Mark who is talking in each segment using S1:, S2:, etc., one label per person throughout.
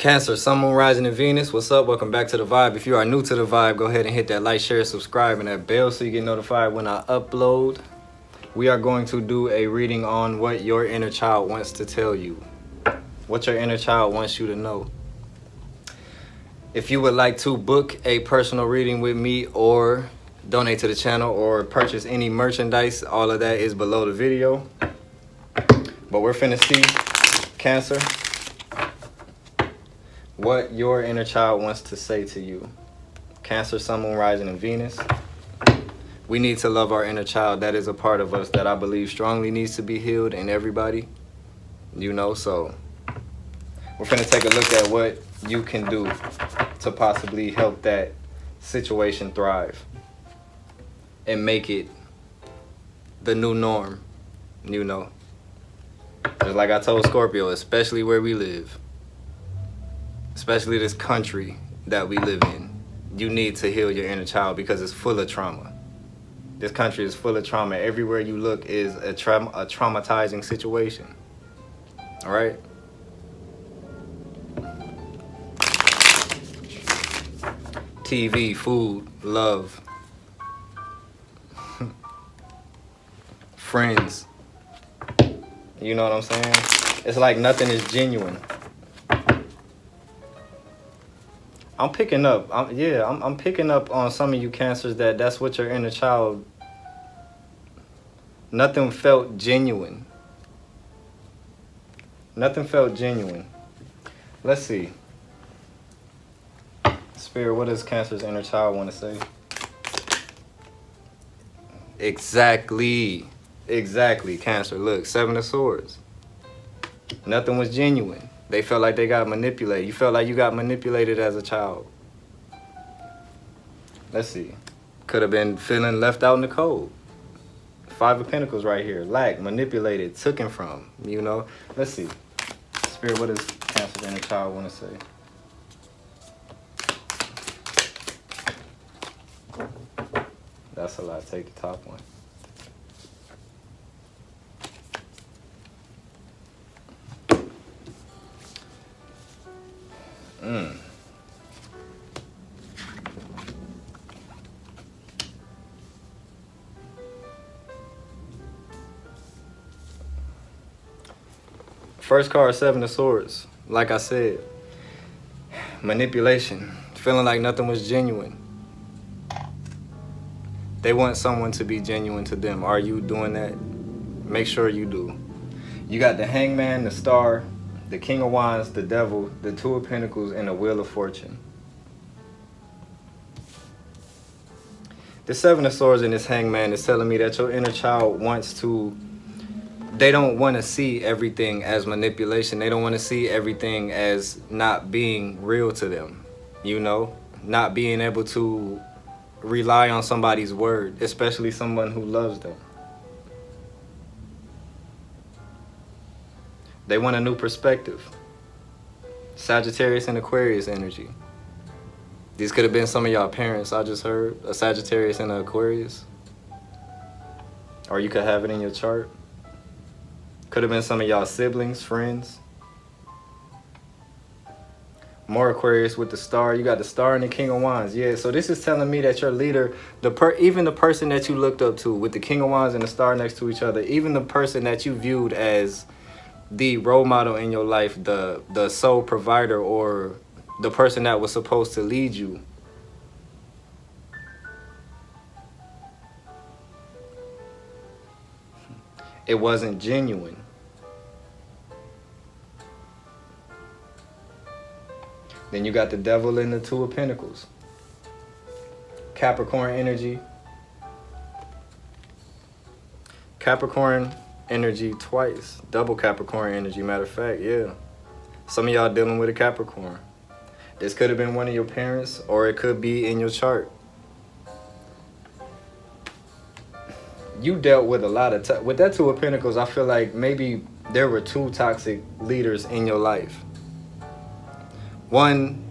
S1: Cancer, Sun, Moon, Rising in Venus. What's up? Welcome back to The Vibe. If you are new to The Vibe, go ahead and hit that like, share, subscribe, and that bell so you get notified when I upload. We are going to do a reading on what your inner child wants to tell you. What your inner child wants you to know. If you would like to book a personal reading with me or donate to the channel or purchase any merchandise, all of that is below the video. But we're finna see, Cancer, what your inner child wants to say to you. Cancer, Sun, Moon, Rising in Venus. We need to love our inner child. That is a part of us that I believe strongly needs to be healed in everybody. You know, so we're finna take a look at what you can do to possibly help that situation thrive and make it the new norm, you know. Just like I told Scorpio, especially where we live, especially this country that we live in, you need to heal your inner child because it's full of trauma. This country is full of trauma. Everywhere you look is a traumatizing situation. All right? TV, food, love, friends. You know what I'm saying? It's like nothing is genuine. I'm picking up. I'm picking up on some of you Cancers that's what your inner child. Nothing felt genuine. Nothing felt genuine. Let's see. Spirit, what does Cancer's inner child want to say? Exactly, Cancer. Look, Seven of Swords. Nothing was genuine. They felt like they got manipulated. You felt like you got manipulated as a child. Let's see. Could have been feeling left out in the cold. Five of Pentacles right here. Lack, manipulated, taken from, you know. Let's see. Spirit, what does Cancer's inner child want to say? That's a lot. Take the top one. First card, Seven of Swords. Like I said, manipulation. Feeling like nothing was genuine. They want someone to be genuine to them. Are you doing that? Make sure you do. You got the Hangman, the Star, the King of Wands, the Devil, the Two of Pentacles, and the Wheel of Fortune. The Seven of Swords and this Hangman is telling me that your inner child wants to, they don't want to see everything as manipulation. They don't want to see everything as not being real to them. You know, not being able to rely on somebody's word, especially someone who loves them. They want a new perspective. Sagittarius and Aquarius energy. These could have been some of y'all parents, I just heard. A Sagittarius and an Aquarius. Or you could have it in your chart. Could have been some of y'all siblings, friends. More Aquarius with the Star. You got the Star and the King of Wands. Yeah, so this is telling me that your leader, even the person that you looked up to with the King of Wands and the Star next to each other, even the person that you viewed as the role model in your life, the sole provider, or the person that was supposed to lead you, it wasn't genuine. Then you got the Devil and the Two of Pentacles. Capricorn energy. Capricorn energy twice. Double Capricorn energy, matter of fact, yeah. Some of y'all dealing with a Capricorn. This could have been one of your parents, or it could be in your chart. You dealt with a lot of, with that Two of Pentacles, I feel like maybe there were two toxic leaders in your life. One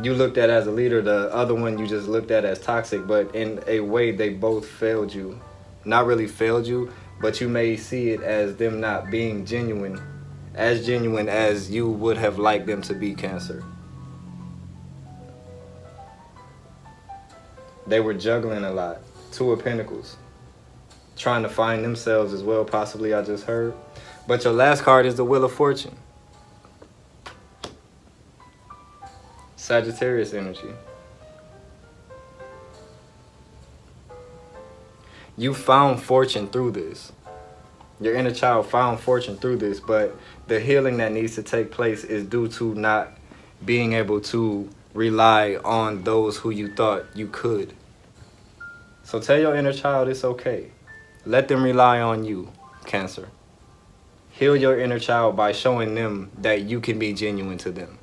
S1: you looked at as a leader, the other one you just looked at as toxic, but in a way they both failed you. Not really failed you, but you may see it as them not being genuine as genuine as you would have liked them to be, Cancer. They were juggling a lot. Two of Pentacles. Trying to find themselves as well, possibly, I just heard. But your last card is the Wheel of Fortune. Sagittarius energy. You found fortune through this. Your inner child found fortune through this, but the healing that needs to take place is due to not being able to rely on those who you thought you could. So tell your inner child it's okay. Let them rely on you, Cancer. Heal your inner child by showing them that you can be genuine to them.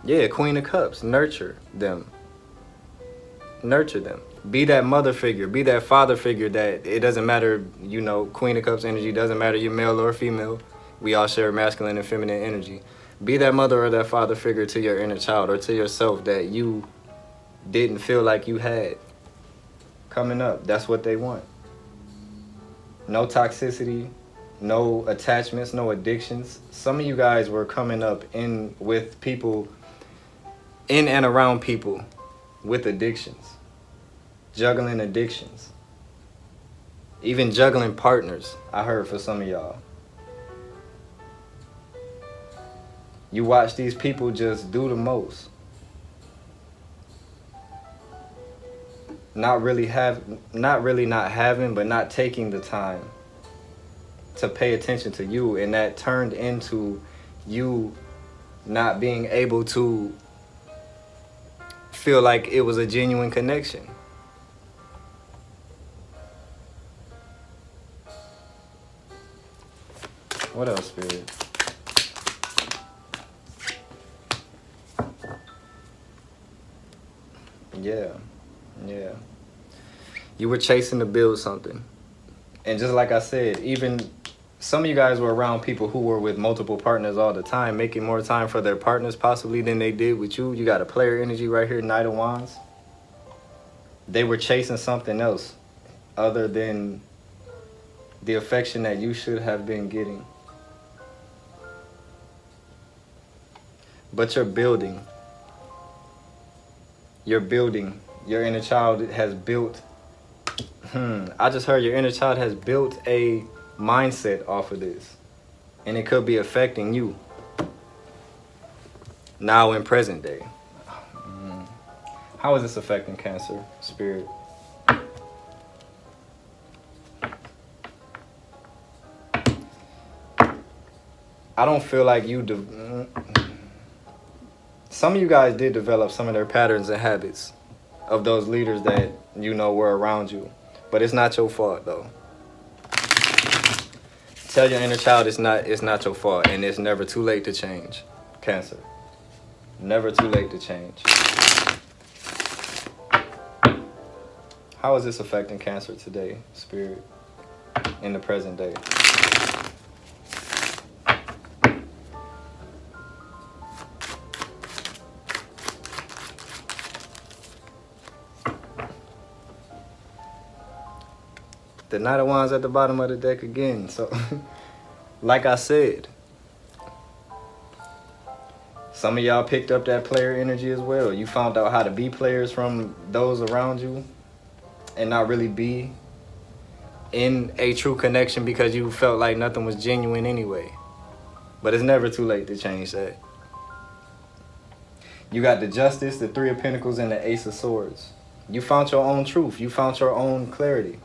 S1: Yeah, Queen of Cups. Nurture them. Nurture them. Be that mother figure. Be that father figure that it doesn't matter, you know, Queen of Cups energy. Doesn't matter you're male or female. We all share masculine and feminine energy. Be that mother or that father figure to your inner child or to yourself that you didn't feel like you had coming up. That's what they want. No toxicity, no attachments, no addictions. Some of you guys were coming up in with people, in and around people with addictions, juggling addictions, even juggling partners, I heard for some of y'all. You watch these people just do the most. Not really not having, but not taking the time to pay attention to you, and that turned into you not being able to feel like it was a genuine connection. What else, Spirit? Yeah. You were chasing to build something. And just like I said, even some of you guys were around people who were with multiple partners all the time, making more time for their partners possibly than they did with you. You got a player energy right here, Knight of Wands. They were chasing something else other than the affection that you should have been getting. But you're building. You're building. Your inner child has built. I just heard your inner child has built a mindset off of this. And it could be affecting you now in present day. How is this affecting Cancer, Spirit? I don't feel like you... Some of you guys did develop some of their patterns and habits of those leaders that you know were around you. But it's not your fault, though. Tell your inner child it's not your fault, and it's never too late to change, Cancer. Never too late to change. How is this affecting Cancer today, Spirit, in the present day? The Knight of Wands at the bottom of the deck again. So, like I said, some of y'all picked up that player energy as well. You found out how to be players from those around you and not really be in a true connection because you felt like nothing was genuine anyway. But it's never too late to change that. You got the Justice, the Three of Pentacles, and the Ace of Swords. You found your own truth. You found your own clarity.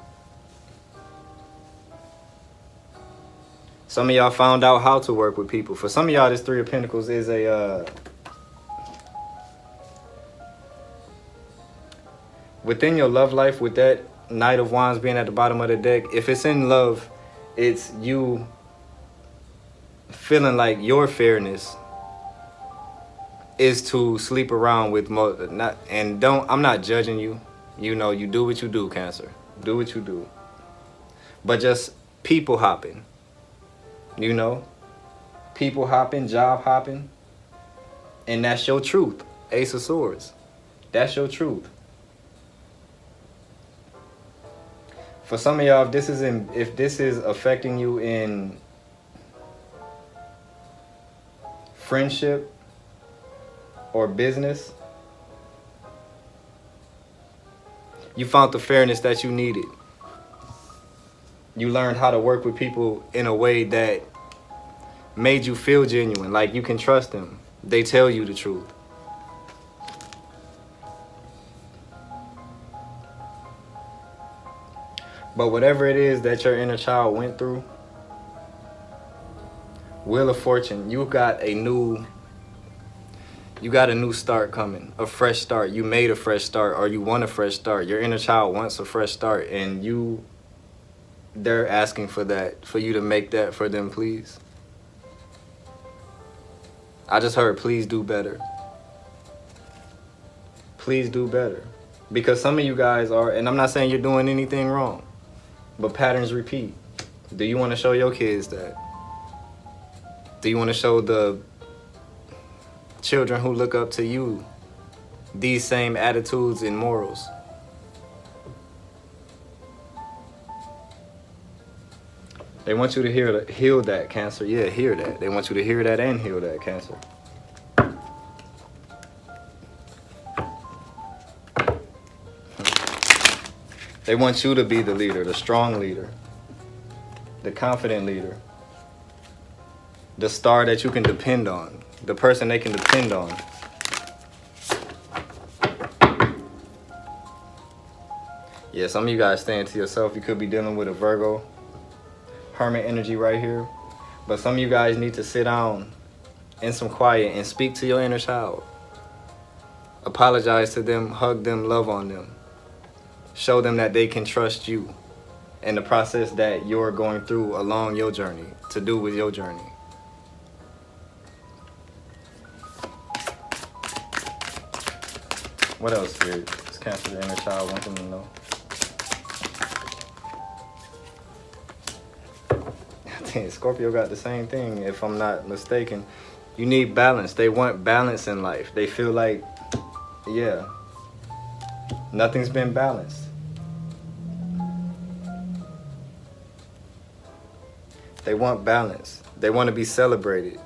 S1: Some of y'all found out how to work with people. For some of y'all, this Three of Pentacles is a... within your love life, with that Knight of Wands being at the bottom of the deck, if it's in love, it's you feeling like your fairness is to sleep around with I'm not judging you. You know, you do what you do, Cancer. Do what you do. But just people hopping. You know, people hopping, job hopping, and that's your truth. Ace of Swords. That's your truth. For some of y'all, if this is affecting you in friendship or business, you found the fairness that you needed. You learned how to work with people in a way that made you feel genuine, like you can trust them. They tell you the truth. But whatever it is that your inner child went through, Wheel of Fortune, you got a new start coming, a fresh start. You made a fresh start, or you want a fresh start. Your inner child wants a fresh start, and they're asking for that, for you to make that for them, please. I just heard, please do better. Please do better. Because some of you guys are, and I'm not saying you're doing anything wrong, but patterns repeat. Do you want to show your kids that? Do you want to show the children who look up to you these same attitudes and morals? They want you to heal that, Cancer. Yeah, hear that. They want you to hear that and heal that, Cancer. They want you to be the leader, the strong leader, the confident leader, the star that you can depend on, the person they can depend on. Yeah, some of you guys staying to yourself. You could be dealing with a Virgo, Hermit energy right here. But some of you guys need to sit down in some quiet and speak to your inner child. Apologize to them, hug them, love on them. Show them that they can trust you and the process that you're going through along your journey, to do with your journey. What else, Spirit? This Cancer, the inner child, want them to know. I think Scorpio got the same thing, if I'm not mistaken. You need balance. They want balance in life. They feel like, yeah, nothing's been balanced. They want balance. They want to be celebrated.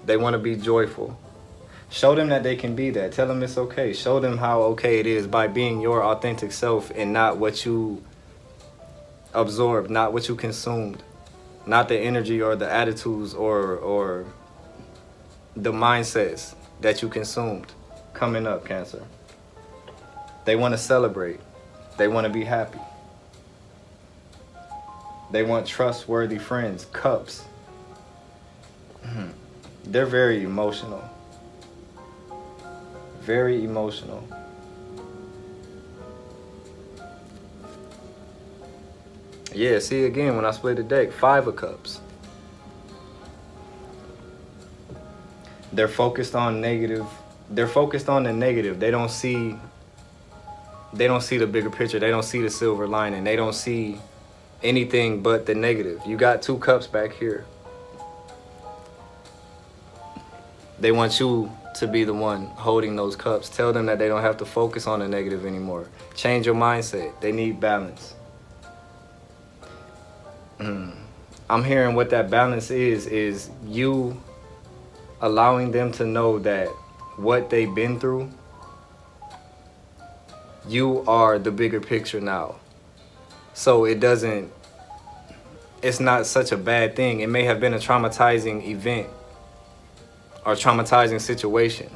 S1: They want to be joyful. Show them that they can be that. Tell them it's okay. Show them how okay it is by being your authentic self and not what you absorbed, not what you consumed, not the energy or the attitudes or the mindsets that you consumed coming up, Cancer. They want to celebrate. They want to be happy. They want trustworthy friends, cups. They're very emotional. Very emotional. Yeah, see again when I split the deck, 5 of Cups. They're focused on negative. They're focused on the negative. They don't see the bigger picture. They don't see the silver lining. They don't see anything but the negative. You got 2 cups back here. They want you to be the one holding those cups. Tell them that they don't have to focus on the negative anymore. Change your mindset. They need balance. I'm hearing what that balance is you allowing them to know that what they've been through, you are the bigger picture now. So it's not such a bad thing. It may have been a traumatizing event or traumatizing situation,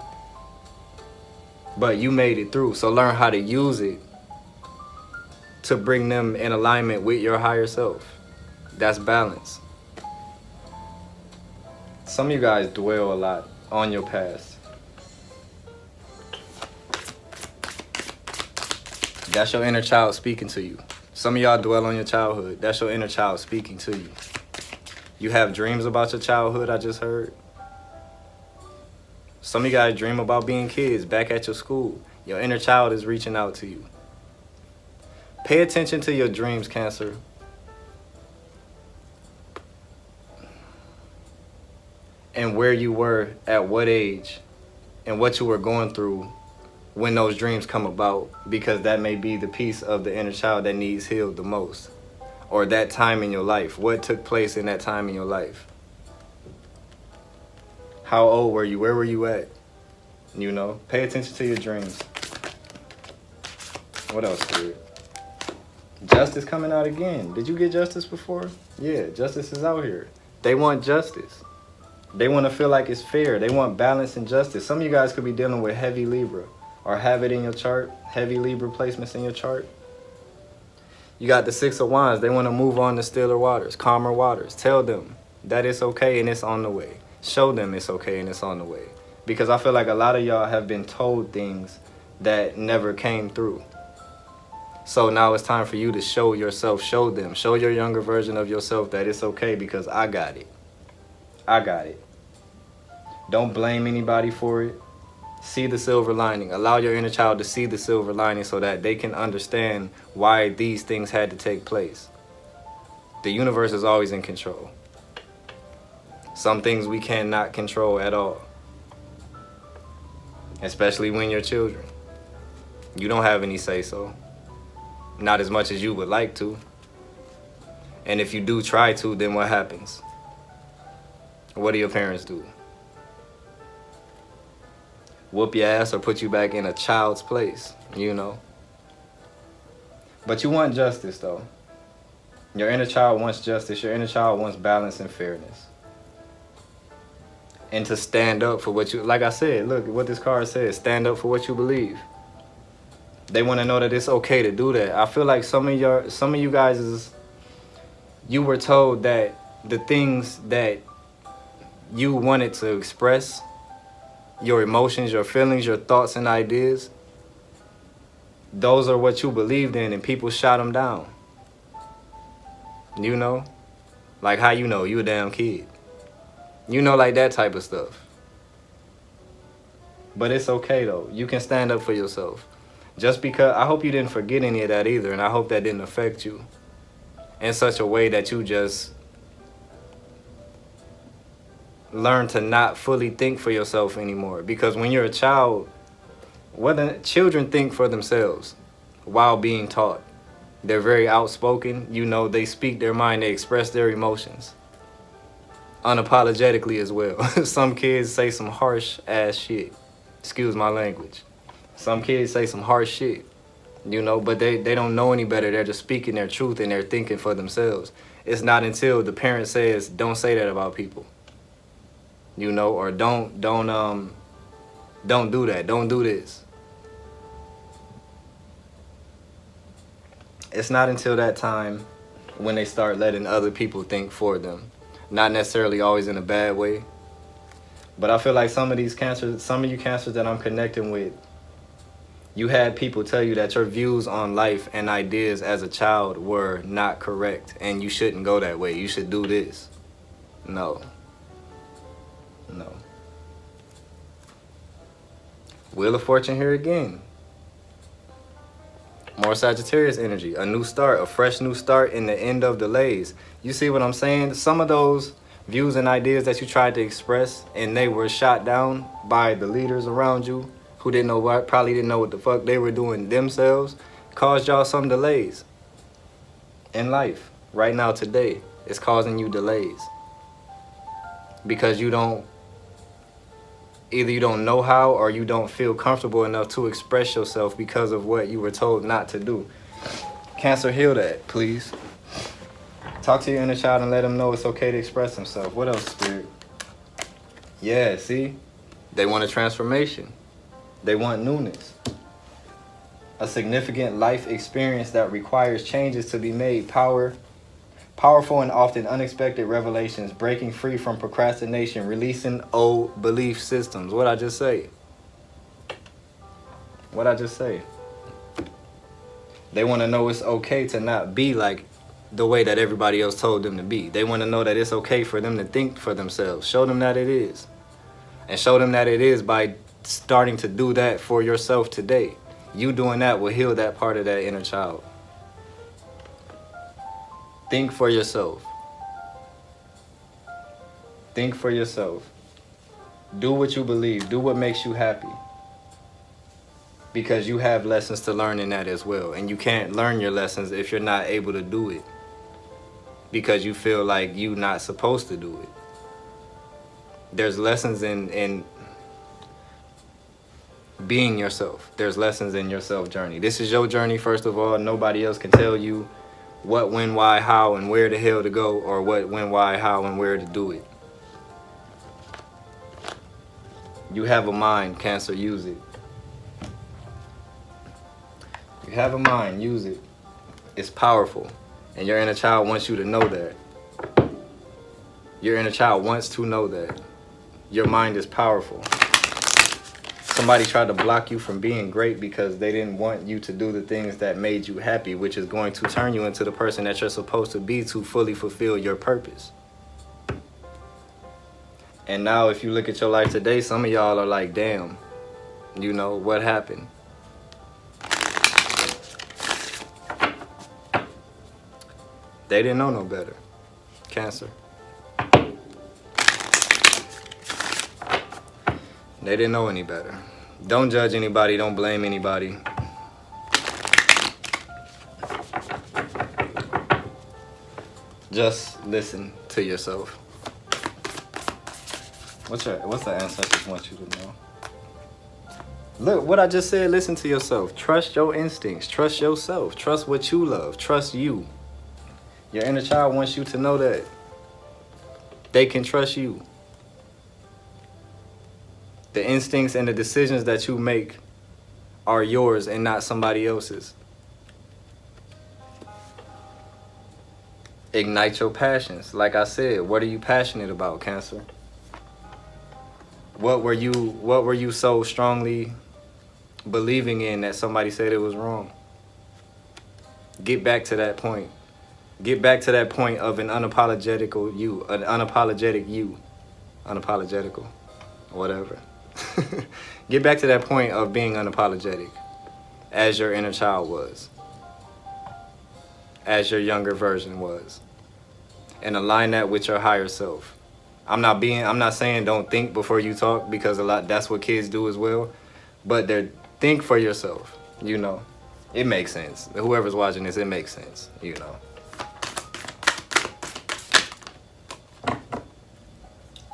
S1: but you made it through. So learn how to use it to bring them in alignment with your higher self. That's balance. Some of you guys dwell a lot on your past. That's your inner child speaking to you. Some of y'all dwell on your childhood. That's your inner child speaking to you. You have dreams about your childhood, I just heard. Some of you guys dream about being kids back at your school. Your inner child is reaching out to you. Pay attention to your dreams, Cancer. And where you were at what age and what you were going through when those dreams come about, because that may be the piece of the inner child that needs healed the most. or that time in your life. What took place in that time in your life? How old were you? Where were you at? You know, pay attention to your dreams. What else, Spirit? Justice coming out again. Did you get justice before? Yeah, justice is out here. They want justice. They want to feel like it's fair. They want balance and justice. Some of you guys could be dealing with heavy Libra or have it in your chart, heavy Libra placements in your chart. You got the Six of Wands. They want to move on to stiller waters, calmer waters. Tell them that it's okay and it's on the way. Show them it's okay and it's on the way. Because I feel like a lot of y'all have been told things that never came through. So now it's time for you to show yourself, show them, show your younger version of yourself that it's okay because I got it. I got it. Don't blame anybody for it. See the silver lining. Allow your inner child to see the silver lining so that they can understand why these things had to take place. The universe is always in control. Some things we cannot control at all. Especially when you're children. You don't have any say-so. Not as much as you would like to. And if you do try to, then what happens? What do your parents do? Whoop your ass or put you back in a child's place, you know? But you want justice, though. Your inner child wants justice. Your inner child wants balance and fairness. And to stand up for what you, like I said, look what this card says, stand up for what you believe. They want to know that it's okay to do that. I feel like some of you guys you were told that the things that you wanted to express, your emotions, your feelings, your thoughts and ideas, those are what you believed in and people shot them down. You know? Like how you know? You a damn kid. You know, like that type of stuff. But it's okay though. You can stand up for yourself. Just because, I hope you didn't forget any of that either, and I hope that didn't affect you in such a way that you just learn to not fully think for yourself anymore. Because when you're a child, children think for themselves while being taught. They're very outspoken. You know, they speak their mind, they express their emotions. Unapologetically as well. Some kids say some harsh ass shit. Excuse my language. Some kids say some harsh shit, you know, but they don't know any better. They're just speaking their truth and they're thinking for themselves. It's not until the parent says, don't say that about people, you know, or don't do that. Don't do this. It's not until that time when they start letting other people think for them. Not necessarily always in a bad way. But I feel like some of you cancers that I'm connecting with, you had people tell you that your views on life and ideas as a child were not correct and you shouldn't go that way. You should do this. No. No. Wheel of Fortune here again. More Sagittarius energy. A new start, a fresh new start in the end of delays. You see what I'm saying? Some of those views and ideas that you tried to express and they were shot down by the leaders around you who probably didn't know what the fuck they were doing themselves, caused y'all some delays in life. Right now, today, it's causing you delays. Because either you don't know how or you don't feel comfortable enough to express yourself because of what you were told not to do. Cancer, heal that, please. Talk to your inner child and let them know it's okay to express himself. What else, Spirit? Yeah, see? They want a transformation. They want newness. A significant life experience that requires changes to be made. Powerful and often unexpected revelations. Breaking free from procrastination. Releasing old belief systems. What'd I just say? What'd I just say? They want to know it's okay to not be like the way that everybody else told them to be. They want to know that it's okay for them to think for themselves. Show them that it is. And show them that it is by starting to do that for yourself today. You doing that will heal that part of that inner child. Think for yourself. Think for yourself. Do what you believe. Do what makes you happy. Because you have lessons to learn in that as well. And you can't learn your lessons if you're not able to do it. because you feel like you not supposed to do it. There's lessons in being yourself. There's lessons in your self journey. This is your journey, first of all. Nobody else can tell you what, when, why, how, and where the hell to go, or what, when, why, how, and where to do it. You have a mind, Cancer, use it. You have a mind, use it. It's powerful. And your inner child wants you to know that. Your inner child wants to know that. Your mind is powerful. Somebody tried to block you from being great because they didn't want you to do the things that made you happy, which is going to turn you into the person that you're supposed to be to fully fulfill your purpose. And now if you look at your life today, some of y'all are like, damn, you know, what happened? They didn't know no better. Cancer. They didn't know any better. Don't judge anybody. Don't blame anybody. Just listen to yourself. What's the ancestors want you to know? Look, what I just said, listen to yourself. Trust your instincts. Trust yourself. Trust what you love. Trust you. Your inner child wants you to know that they can trust you. The instincts and the decisions that you make are yours and not somebody else's. Ignite your passions. Like I said, what are you passionate about, Cancer? What were you so strongly believing in that somebody said it was wrong? Get back to that point. Get back to that point of an unapologetical you, an unapologetic you. Unapologetical, whatever. Get back to that point of being unapologetic, as your inner child was, as your younger version was, and align that with your higher self. I'm not saying don't think before you talk, because that's what kids do as well, but think for yourself, you know. It makes sense. Whoever's watching this, it makes sense, you know.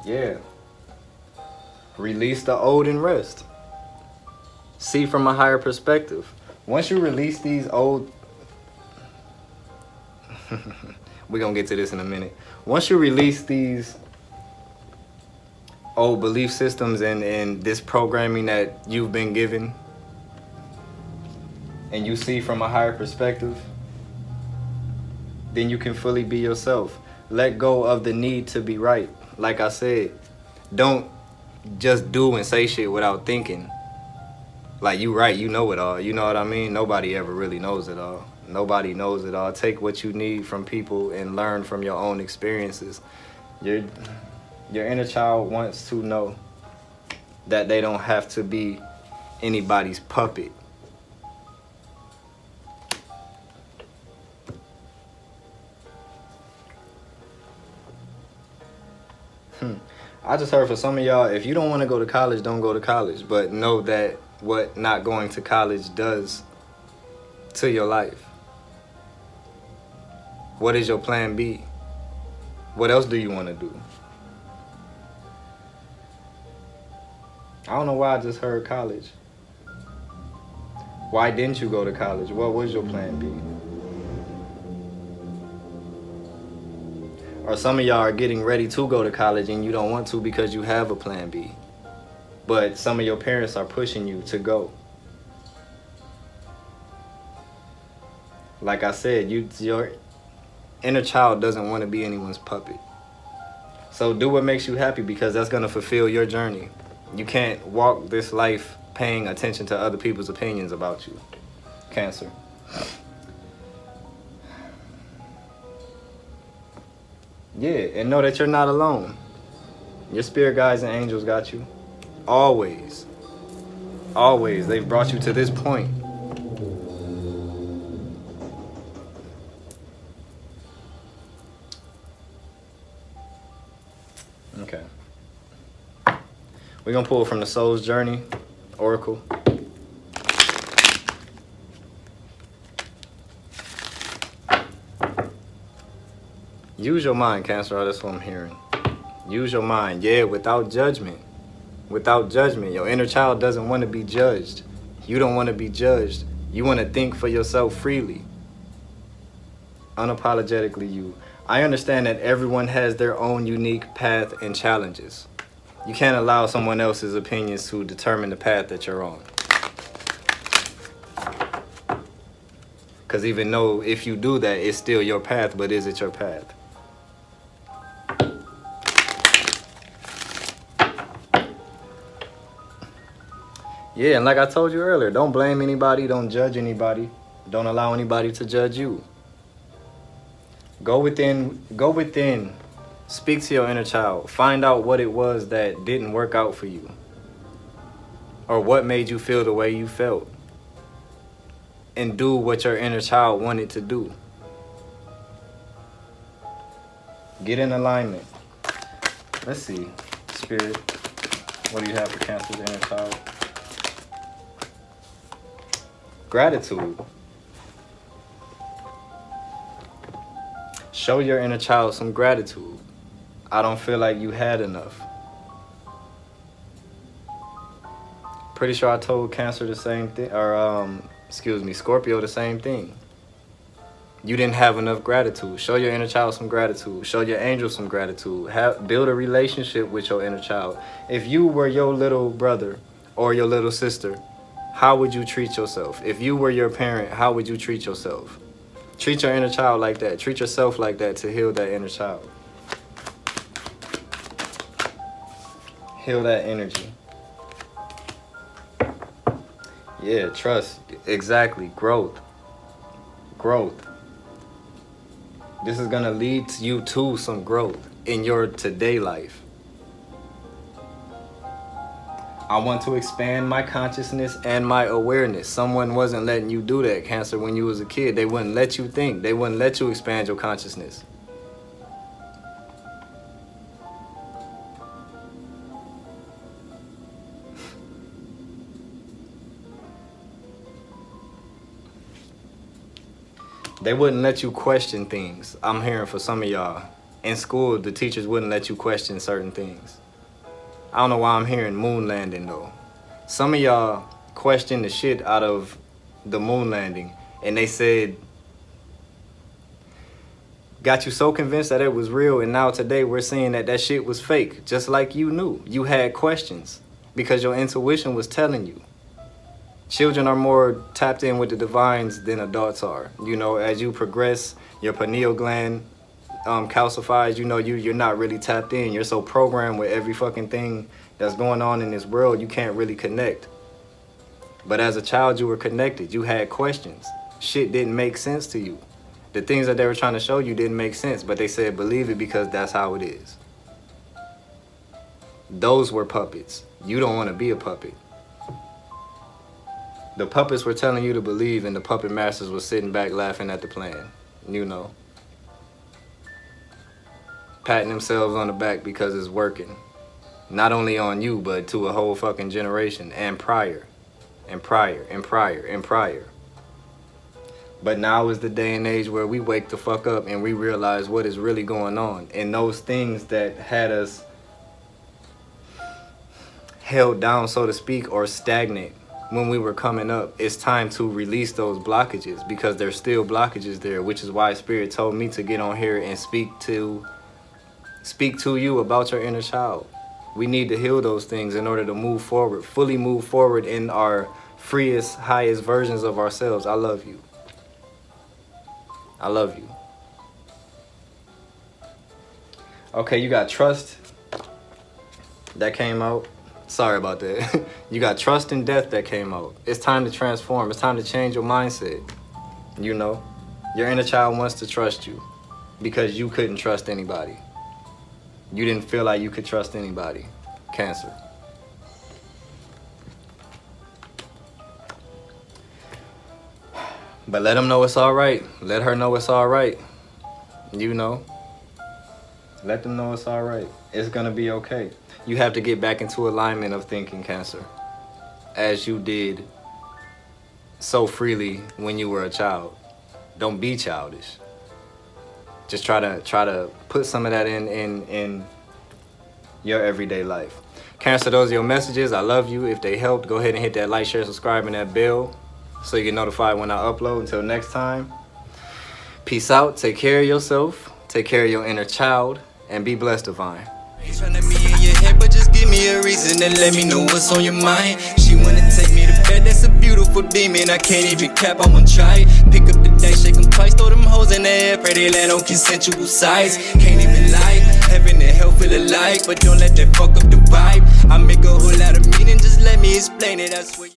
S1: Yeah. Release the old and rest. See from a higher perspective. Once you release these old... We're going to get to this in a minute. Once you release these old belief systems and this programming that you've been given, and you see from a higher perspective, then you can fully be yourself. Let go of the need to be right. Like I said, don't just do and say shit without thinking. Like, you right, you know it all. You know what I mean? Nobody ever really knows it all. Nobody knows it all. Take what you need from people and learn from your own experiences. Your inner child wants to know that they don't have to be anybody's puppet. I just heard for some of y'all, if you don't want to go to college, don't go to college. But know that what not going to college does to your life. What is your plan B? What else do you want to do? I don't know why I just heard college. Why didn't you go to college? What was your plan B? Or some of y'all are getting ready to go to college and you don't want to because you have a plan B. But some of your parents are pushing you to go. Like I said, your inner child doesn't want to be anyone's puppet. So do what makes you happy, because that's going to fulfill your journey. You can't walk this life paying attention to other people's opinions about you. Cancer. Yeah, and know that you're not alone. Your spirit guides and angels got you. Always. Always. They've brought you to this point. Okay. We're going to pull from the Soul's Journey Oracle. Use your mind, Cancer. That's what I'm hearing. Use your mind. Yeah, without judgment. Without judgment. Your inner child doesn't want to be judged. You don't want to be judged. You want to think for yourself freely. Unapologetically you. I understand that everyone has their own unique path and challenges. You can't allow someone else's opinions to determine the path that you're on. Because even though if you do that, it's still your path, but is it your path? Yeah, and like I told you earlier, don't blame anybody, don't judge anybody, don't allow anybody to judge you. Go within, speak to your inner child, find out what it was that didn't work out for you, or what made you feel the way you felt, and do what your inner child wanted to do. Get in alignment. Let's see, Spirit, what do you have for Cancer's inner child? Gratitude. Show your inner child some gratitude. I don't feel like you had enough. Pretty sure I told Cancer the same thing, or Scorpio the same thing. You didn't have enough gratitude. Show your inner child some gratitude. Show your angel some gratitude. Build a relationship with your inner child. If you were your little brother or your little sister, how would you treat yourself? If you were your parent, how would you treat yourself? Treat your inner child like that. Treat yourself like that to heal that inner child. Heal that energy. Yeah, trust. Exactly. Growth. Growth. This is going to lead you to some growth in your today life. I want to expand my consciousness and my awareness. Someone wasn't letting you do that, Cancer, when you was a kid. They wouldn't let you think. They wouldn't let you expand your consciousness. They wouldn't let you question things. I'm hearing for some of y'all. In school, the teachers wouldn't let you question certain things. I don't know why I'm hearing moon landing though. Some of y'all questioned the shit out of the moon landing, and they said, got you so convinced that it was real, and now today we're seeing that that shit was fake, just like you knew. You had questions because your intuition was telling you. Children are more tapped in with the divines than adults are. You know, as you progress, your pineal gland calcifies, you know, you're not really tapped in. You're so programmed with every fucking thing that's going on in this world, you can't really connect. But as a child, you were connected. You had questions. Shit didn't make sense to you. The things that they were trying to show you didn't make sense, but they said believe it because that's how it is. Those were puppets. You don't want to be a puppet. The puppets were telling you to believe, and the puppet masters were sitting back laughing at the plan. You know. Patting themselves on the back because it's working. Not only on you, but to a whole fucking generation and prior. And prior, and prior, and prior. But now is the day and age where we wake the fuck up and we realize what is really going on. And those things that had us held down, so to speak, or stagnant when we were coming up, it's time to release those blockages because there's still blockages there, which is why Spirit told me to get on here and speak to you about your inner child. We need to heal those things in order to move forward, fully move forward in our freest, highest versions of ourselves. I love you. I love you. Okay, you got trust. That came out. Sorry about that. You got trust and death that came out. It's time to transform. It's time to change your mindset. You know, your inner child wants to trust you because you couldn't trust anybody. You didn't feel like you could trust anybody. Cancer. But let them know it's all right. Let her know it's all right. You know. Let them know it's all right. It's going to be okay. You have to get back into alignment of thinking, Cancer, as you did so freely when you were a child. Don't be childish. just try to put some of that in your everyday life. Cancer, those are your messages. I love you. If they helped, go ahead and hit that like, share, subscribe, and that bell so you get notified when I upload. Until next time, peace out. Take care of yourself. Take care of your inner child. And be blessed, Divine.
S2: Ain't tryna be in your head, but just give me a reason and let me know what's on your mind. She wanna take me to bed, that's a beautiful demon. I can't even cap, I won't try. Pick up the day, shake them twice, throw them hoes in the air. Pray they land on consensual sides. Can't even lie, heaven and hell feel alike, but don't let that fuck up the vibe. I make a whole lot of meaning, just let me explain it, I swear.